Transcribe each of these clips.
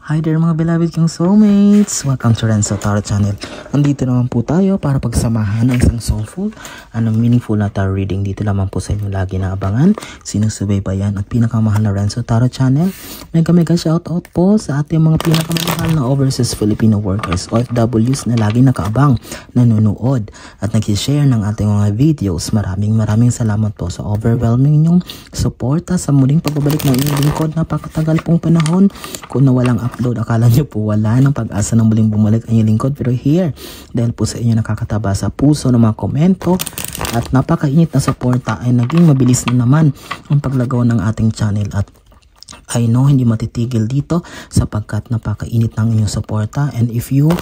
Hi there mga beloved kong soulmates! Welcome to Renzo Tarot Channel. Andito naman po tayo para pagsamahan ng isang soulful and meaningful na tarot reading. Dito naman po sa inyo lagi na abangan, sinusubaybayan at pinakamahal na Renzo Tarot Channel. Mega shoutout po sa ating mga pinakamahal na overseas Filipino workers, OFWs na lagi nakaabang, nanonood at nag-share ng ating mga videos. Maraming salamat po sa overwhelming inyong suporta sa muling pagbabalik ng inyong lingkod. Napakatagal pong panahon kung nawalang upload, akala nyo po wala ng pag-asa na muling bumalik ang inyong lingkod, pero here dahil po sa inyo nakakataba sa puso ng mga komento at napakainit na suporta ay naging mabilis na naman ang paglagaw ng ating channel. At I know hindi matitigil dito sapagkat napakainit ng inyong suporta. And if you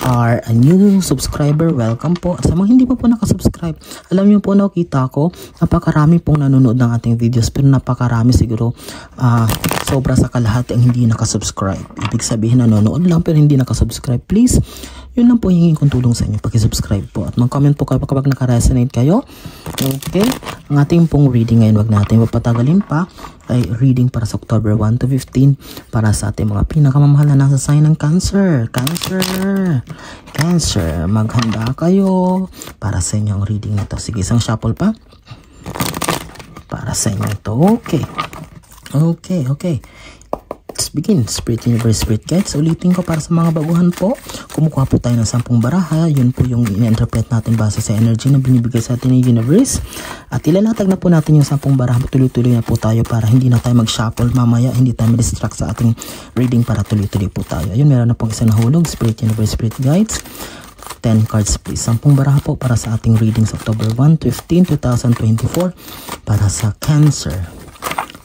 are a new subscriber, welcome po. Sa mga hindi pa po nakasubscribe, alam niyo po, nakita ko napakarami pong nanonood ng ating videos, pero napakarami siguro sobra sa kalahati ang hindi nakasubscribe. Ibig sabihin nanonood lang pero hindi nakasubscribe. Please, yun lang po hingin kong tulong sa inyo, pag-subscribe po at mag-comment po kayo kapag naka-resonate kayo. Okay, ang ating pong reading ngayon, wag natin mapatagalin pa, ay reading para sa October 1 to 15 para sa ating mga pinakamamahal na nasa sign ng Cancer. Cancer, maghanda kayo para sa inyong reading na to. Sige, isang shuffle pa para sa inyo ito. Okay. Let's begin. Spirit Universe, Spirit Guides. Ulitin ko para sa mga baguhan po. Kumukuha po tayo ng 10 baraha. Yun po yung in-interpret natin base sa energy na binibigay sa atin ng Universe. At ilalatag na po natin yung 10 baraha. Tuloy-tuloy na po tayo para hindi na tayo mag-shuffle mamaya. Hindi tayo ma-distract sa ating reading para tuloy-tuloy po tayo. Ayun, meron na pong isang nahulog. Spirit Universe, Spirit Guides. 10 cards please. 10 baraha po para sa ating reading sa October 1 to 15, 2024 para sa Cancer.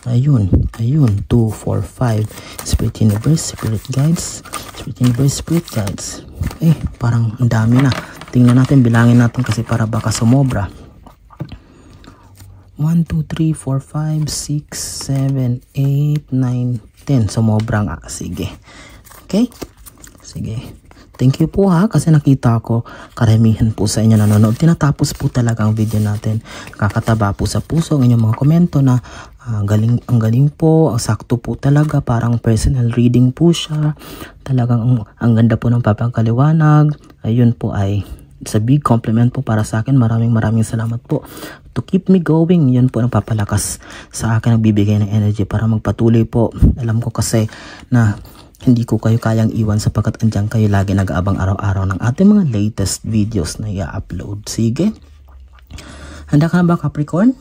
Ayun, 2, 4, 5. Spirit Universe, Spirit Guides. Spirit Universe, Spirit Guides. Parang ang dami na. Tingnan natin, bilangin natin kasi para baka sumobra. 1, 2, 3, 4, 5, 6, 7, 8, 9, 10. Sumobra nga. Sige. Okay? Sige. Thank you po ha, kasi nakita ko karamihan po sa inyo nanonood. Tinatapos po talaga ang video natin. Nakakataba po sa puso ang inyong mga komento na ang galing po, ang sakto po talaga, parang personal reading po siya. Talagang ang ganda po ng papagkaliwanag. Ayun po ay it's a big compliment po para sa akin. Maraming salamat po. To keep me going, yun po ang papalakas sa akin, nagbibigay ng energy para magpatuloy po. Alam ko kasi na hindi ko kayo kayang iwan sapagkat andyan kayo lagi nag-aabang araw-araw ng ating mga latest videos na i-upload. Sige. Handa ka na ba, Capricorn?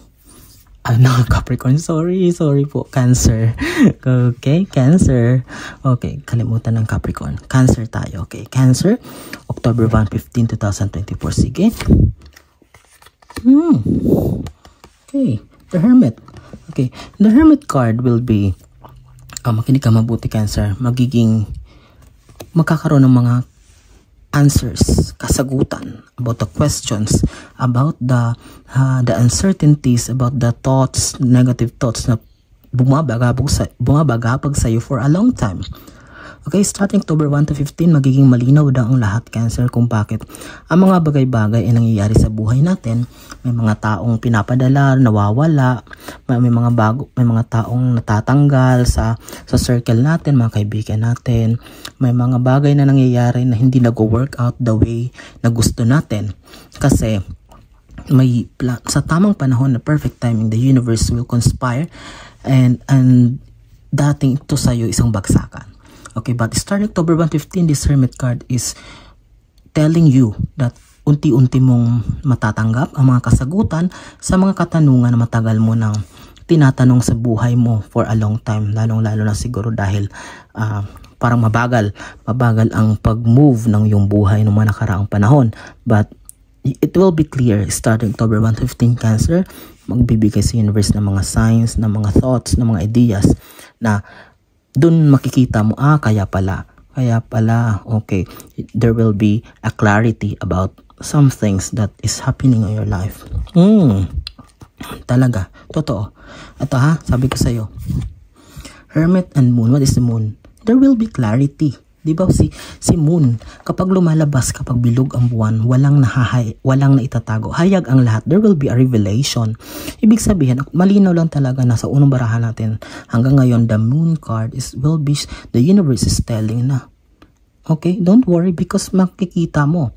Capricorn. Sorry po. Cancer. Okay, Cancer. Okay, kalimutan ng Capricorn. Cancer tayo. Okay, Cancer. October 1, 15, 2024. Sige. Okay, the Hermit. Okay, the Hermit card will be makinig ka mabuti, Cancer. Magkakaroon ng mga answers, kasagutan about the questions, about the uncertainties, about the thoughts, negative thoughts na bumabagabag sa iyo for a long time. Okay, starting October 1 to 15, magiging malinaw daw ang lahat, Cancer, kung bakit ang mga bagay-bagay ay nangyayari sa buhay natin. May mga taong pinapadala, nawawala, may mga taong natatanggal sa circle natin, mga kaibigan natin. May mga bagay na nangyayari na hindi nag-work out the way na gusto natin. Kasi sa tamang panahon, na perfect timing, the universe will conspire and dating ito sa'yo isang bagsakan. Okay, but starting October 1, 15, this Hermit card is telling you that unti-unti mong matatanggap ang mga kasagutan sa mga katanungan na matagal mo nang tinatanong sa buhay mo for a long time. Lalong-lalo na siguro dahil parang mabagal ang pag-move ng yung buhay ng mga nakaraang panahon. But it will be clear starting October 1, 15, Cancer. Magbibigay sa universe ng mga signs, ng mga thoughts, ng mga ideas na dun makikita mo, kaya pala, okay, there will be a clarity about some things that is happening in your life. Talaga, totoo. Ito ha, sabi ko sa'yo, Hermit and Moon. What is the Moon? There will be clarity Di ba si moon, kapag lumalabas, kapag bilog ang buwan, walang naitatago. Hayag ang lahat. There will be a revelation. Ibig sabihin, malinaw lang talaga na sa unang barahan natin, hanggang ngayon, the moon card the universe is telling na. Okay? Don't worry because makikita mo.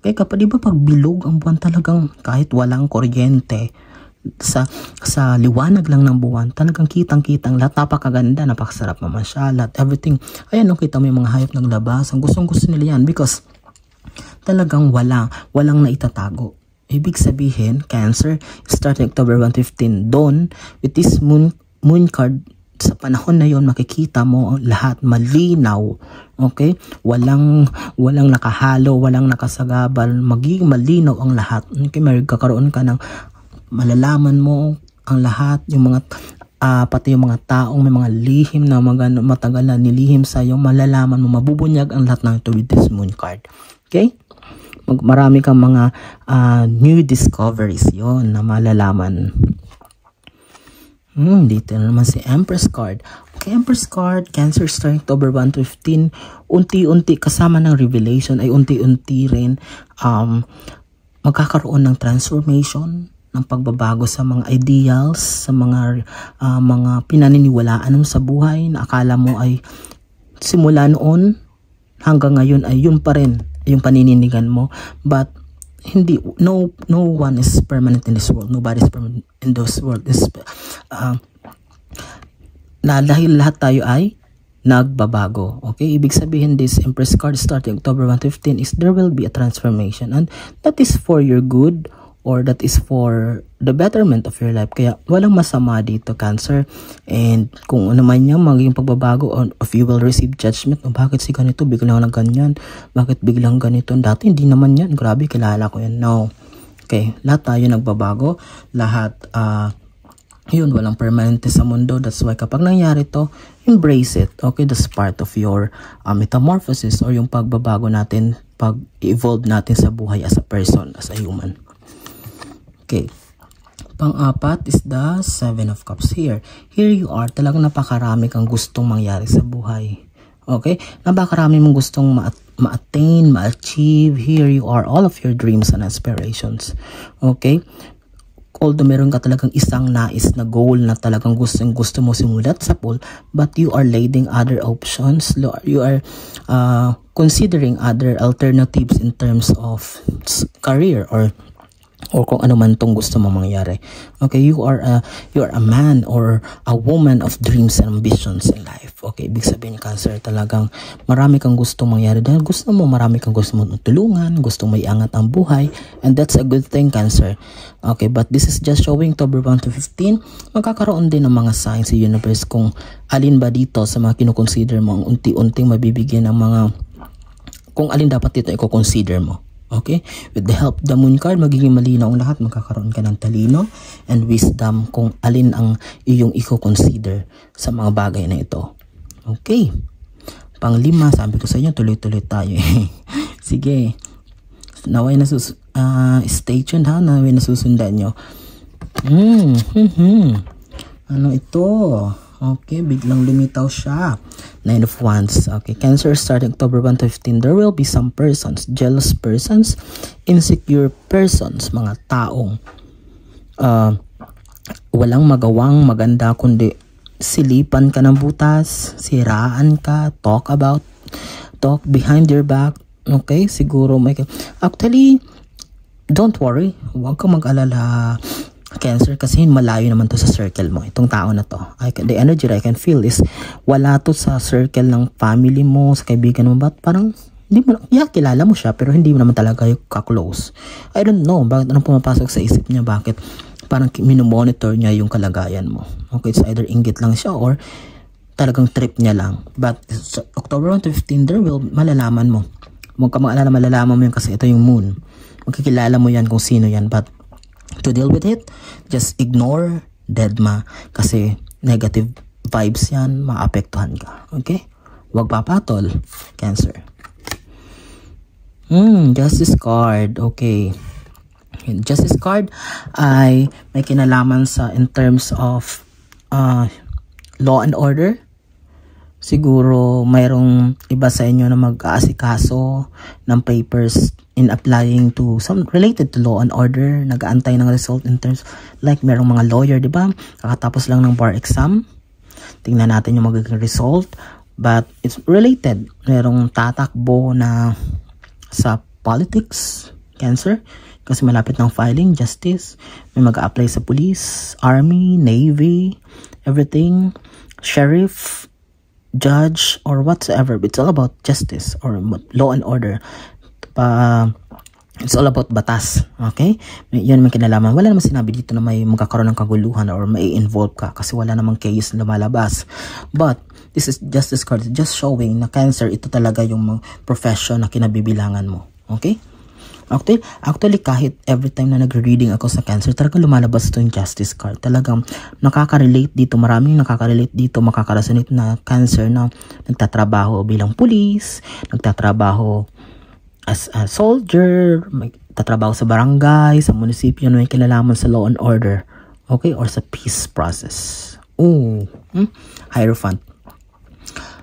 Okay? Kapag di ba pag bilog ang buwan talagang kahit walang kuryente, sa liwanag lang ng buwan, talagang kitang-kitang lahat, napakaganda, napakasarap mamasyal, everything. Ayan, no, kita mo yung mga hayop ng labas, ang gustong-gusto nila yan because talagang walang naitatago. Ibig sabihin, Cancer, starting October 115, dawn, with this moon card, sa panahon na yon makikita mo lahat malinaw. Okay? Walang nakahalo, walang nakasagabal, magiging malinaw ang lahat. Okay? Magkakaroon ka ng malalaman mo ang lahat, yung mga pati yung mga taong may mga lihim na matagal na nilihim sa iyo, malalaman mo, mabubunyag ang lahat ng ito with this moon card. Okay? Marami kang mga new discoveries yon na malalaman. Dito na naman si Empress card. Okay, Empress card, Cancer starting October 1 to 15, unti-unti kasama ng revelation ay unti-unti rin magkakaroon ng transformation, ng pagbabago sa mga ideals, sa mga pinaniniwalaan mo sa buhay na akala mo ay simula noon hanggang ngayon ay yun pa rin yung panininigan mo, but hindi, no one is permanent in this world, nobody is permanent in this world. Dahil lahat tayo ay nagbabago. Okay, ibig sabihin this Empress card starting October 115 is there will be a transformation, and that is for your good, or that is for the betterment of your life. Kaya walang masama dito, Cancer. And kung ano man yung magiging pagbabago, or if you will receive judgment, bakit si ganito, biglang na ganyan, bakit biglang ganito, dati hindi naman yan, grabe, kilala ko yan. No. Okay, lahat tayo nagbabago, lahat, yun, walang permanente sa mundo. That's why kapag nangyari to, embrace it. Okay, that's part of your metamorphosis, or yung pagbabago natin, pag-evolve natin sa buhay as a person, as a human. Okay. Pang-apat is the Seven of Cups here. Here you are, talagang napakarami kang gustong mangyari sa buhay. Okay? Napakarami mong gustong ma-attain, ma-achieve. Here you are, all of your dreams and aspirations. Okay? Although meron ka talagang isang nais na goal na talagang gusto mo simulat sa pool, but you are laying other options. You are considering other alternatives in terms of career or kung ano man tong gusto mong mangyari. Okay, you are a man or a woman of dreams and ambitions in life. Okay, ibig sabihin ni Cancer, talagang marami kang gustong mangyari dahil marami kang gusto mong tulungan, gusto mo iangat ang buhay, and that's a good thing, Cancer. Okay, but this is just showing October 1 to 15. Magkakaroon din ng mga signs sa universe kung alin ba dito sa mga kinoconsider mo ang unti-unting mabibigyan ng mga, kung alin dapat dito i-consider mo. Okay? With the help of the moon card, magiging malinaw ang lahat. Magkakaroon ka ng talino and wisdom kung alin ang iyong i-consider sa mga bagay na ito. Okay. Pang-5, sabi ko sa inyo, tuloy-tuloy tayo. Sige. Naway na stay tuned ha. Naway na susundan nyo. Ano ito? Okay, biglang lumitaw siya. 9 of Wands. Okay, Cancer starting October 1 to 15. There will be some persons, jealous persons, insecure persons, mga taong walang magawang maganda kundi silipan ka ng butas, siraan ka, talk behind your back. Okay, siguro actually, don't worry, huwag kang mag-alala, Cancer, kasi malayo naman to sa circle mo, itong tao na to. The energy that I can feel is wala to sa circle ng family mo, sa kaibigan mo, but parang hindi mo, kilala mo siya pero hindi mo naman talaga yung ka-close. I don't know bakit anong pumapasok sa isip niya, bakit parang minomonitor niya yung kalagayan mo. Okay, it's either inggit lang siya or talagang trip niya lang. But October 1 to 15, there will malalaman mo. Huwag ka mag-alala, malalaman mo yun kasi ito yung moon. Magkikilala mo yan kung sino yan, but to deal with it, just ignore, deadma, kasi negative vibes yan, maapektuhan ka. Okay? Huwag papatol, Cancer. Justice card. Okay. Justice card ay may kinalaman sa in terms of law and order. siguro mayroong iba sa inyo na mag-aasikaso ng papers in applying to some related to law and order, nag-aantay ng result in terms like merong mga lawyer, di ba? Kakatapos lang ng bar exam. Tingnan natin yung magiging result, but it's related. Merong tatakbo na sa politics, Cancer, kasi malapit ng filing, justice. May mag-apply sa police, army, navy, everything, sheriff, judge, or whatsoever. It's all about justice or law and order. It's all about batas. Okay? Yun naman kinalaman. Wala naman sinabi dito na may magkakaroon ng kaguluhan or may involve ka kasi wala namang case na lumalabas. But this is justice card, just showing na Cancer, ito talaga yung profession na kinabibilangan mo. Okay? Actually, kahit every time na nagre-reading ako sa Cancer, talagang lumalabas ito yung justice card. Talagang nakaka-relate dito. Maraming nakaka-relate dito, makaka-resonate na Cancer na nagtatrabaho bilang police, nagtatrabaho as a soldier, nagtatrabaho sa barangay, sa munisipyo na may kinalaman sa law and order. Okay? Or sa peace process. Hierophant.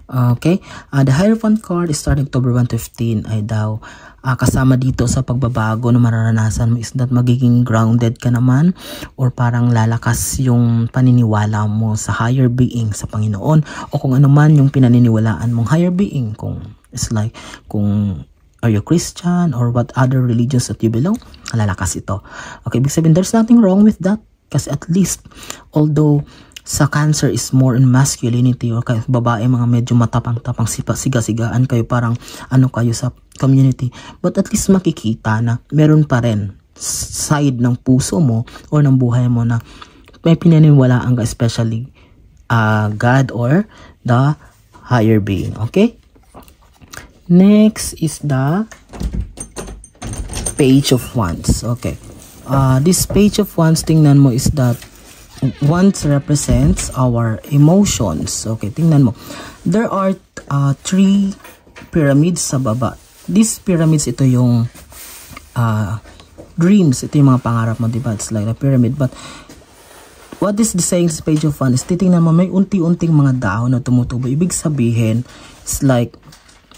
Okay? The Hierophant card is starting October 1 to 15 ay daw kasama dito sa pagbabago na mararanasan mo is that magiging grounded ka naman or parang lalakas yung paniniwala mo sa higher being, sa Panginoon, o kung ano man yung pinaniniwalaan mong higher being, kung it's like kung are you Christian or what other religions that you belong, lalakas ito. Okay, ibig sabihin there's nothing wrong with that kasi at least although sa Cancer is more in masculinity or kayo babae, mga medyo matapang-tapang, siga-sigaan kayo, parang ano kayo sa community, but at least makikita na meron pa rin side ng puso mo or ng buhay mo na may pinaniniwalaan ka, especially God or the higher being. Okay? Next is the Page of Wands. Okay. This Page of Wands, tingnan mo, is that Wands represents our emotions. Okay, tingnan mo. There are 3 pyramids sa baba. These pyramids, ito yung dreams. Ito yung mga pangarap mo, diba? It's like a pyramid. But what is the saying sa Page of Wands? Titingnan mo, may unti-unting mga dahon na tumutubo. Ibig sabihin, it's like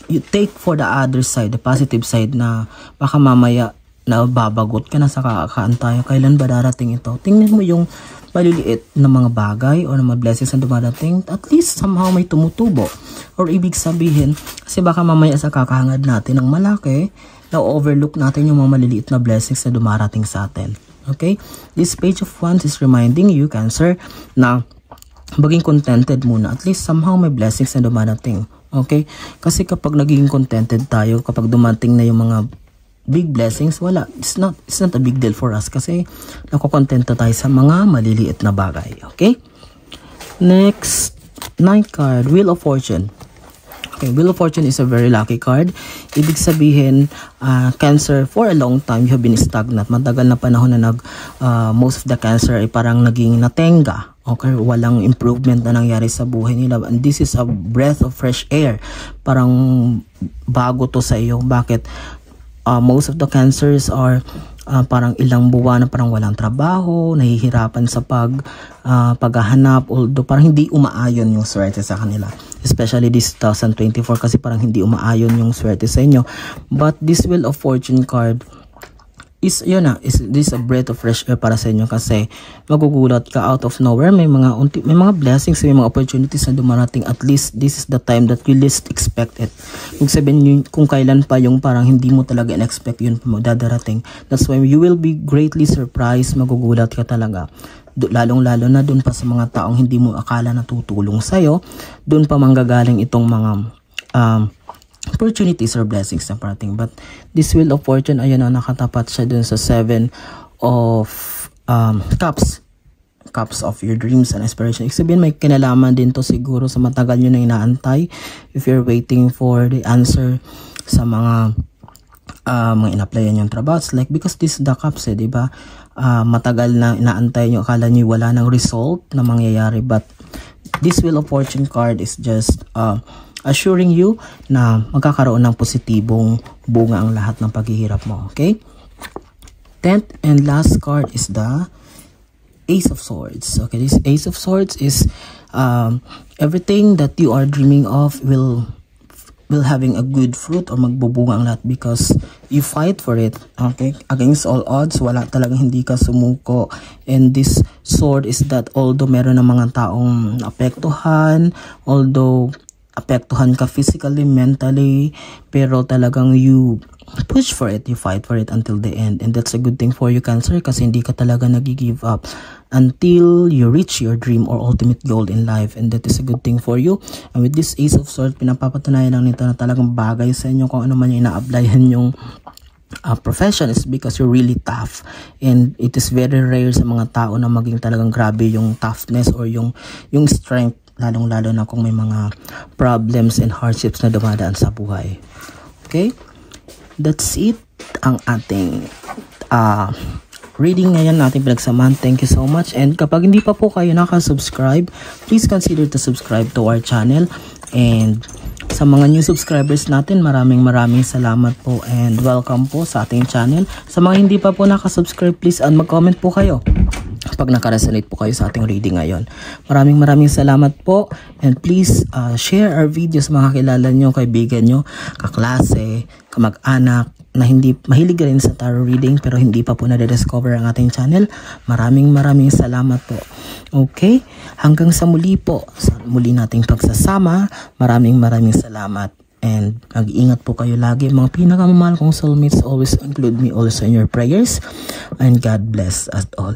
you take for the other side, the positive side, na baka mamaya na babagot ka na sa kakaantayo. Kailan ba darating ito? Tingnan mo yung maliliit na mga bagay o na mga blessings na dumadating, at least somehow may tumutubo. Or ibig sabihin, kasi baka mamaya sa kakahangad natin ng malaki, na overlook natin yung mga maliliit na blessings na dumarating sa atin. Okay? This Page of Wands is reminding you, Cancer, na maging contented muna. At least somehow may blessings na dumarating. Okay? Kasi kapag naging contented tayo, kapag dumating na yung mga big blessings, wala. It's not a big deal for us kasi nakokontento tayo sa mga maliliit na bagay. Okay? Next, 9th card, Wheel of Fortune. Okay, Wheel of Fortune is a very lucky card. Ibig sabihin, Cancer, for a long time, you have been stagnant. Matagal na panahon na most of the Cancer ay parang naging natenga. Okay, walang improvement na nangyari sa buhay nila. And this is a breath of fresh air. Parang bago to sa iyo. Bakit? Most of the Cancers are parang ilang buwan na parang walang trabaho, nahihirapan sa paghahanap, although parang hindi umaayon yung swerte sa kanila. Especially this 2024 kasi parang hindi umaayon yung swerte sa inyo. But this Wheel of Fortune card is, yun na, this a breath of fresh air para sa inyo kasi magugulat ka out of nowhere. May mga blessings, may mga opportunities na dumarating. At least this is the time that you least expect it. Kung sabihin kung kailan pa yung parang hindi mo talaga in-expect yun dadarating. That's why you will be greatly surprised. Magugulat ka talaga. Lalong-lalo na dun pa sa mga taong hindi mo akala na tutulong sa'yo. Dun pa manggagaling itong mga opportunities or blessings na parating. But this Wheel of Fortune, ayun na, nakatapat siya dun sa 7 of Cups. Cups of your dreams and aspiration. Ibig sabihin, may kinalaman din to siguro sa matagal nyo na inaantay. If you're waiting for the answer sa mga in-applyan yung trabaho. Like, because this is the Cups, diba? Matagal na inaantay nyo, akala nyo wala ng result na mangyayari. But this Wheel of Fortune card is just assuring you na magkakaroon ng positibong bunga ang lahat ng paghihirap mo. Okay? 10th and last card is the Ace of Swords. Okay, this Ace of Swords is everything that you are dreaming of will having a good fruit or magbubunga ang lahat because you fight for it, okay? Against all odds, wala talagang hindi ka sumuko. And this sword is that although meron ng mga taong apektuhan, although apektuhan ka physically, mentally, pero talagang you push for it, you fight for it until the end. And that's a good thing for you, Cancer, kasi hindi ka talaga nag-give up until you reach your dream or ultimate goal in life, and that is a good thing for you. And with this Ace of Swords, pinapapatunayan lang nito na talagang bagay sa inyo kung ano man yung ina-applyan yung profession is because you're really tough, and it is very rare sa mga tao na maging talagang grabe yung toughness or yung strength, lalong-lalo na kung may mga problems and hardships na dumadaan sa buhay. Okay? That's it ang ating reading ngayon natin pinagsamahan. Thank you so much. And kapag hindi pa po kayo nakasubscribe, please consider to subscribe to our channel. And sa mga new subscribers natin, maraming salamat po and welcome po sa ating channel. Sa mga hindi pa po nakasubscribe, please mag-comment po kayo pag nakaresonate po kayo sa ating reading ngayon. Maraming salamat po, and please share our videos sa mga kilala nyo, kaibigan nyo, kaklase, kamag-anak na hindi mahilig rin sa tarot reading pero hindi pa po na-discover ang ating channel. Maraming salamat po. Okay? Hanggang sa muli po, sa muli nating pagsasama. Maraming salamat. And mag-iingat po kayo lagi. Mga pinakamamahal kong soulmates, always include me also in your prayers. And God bless us all.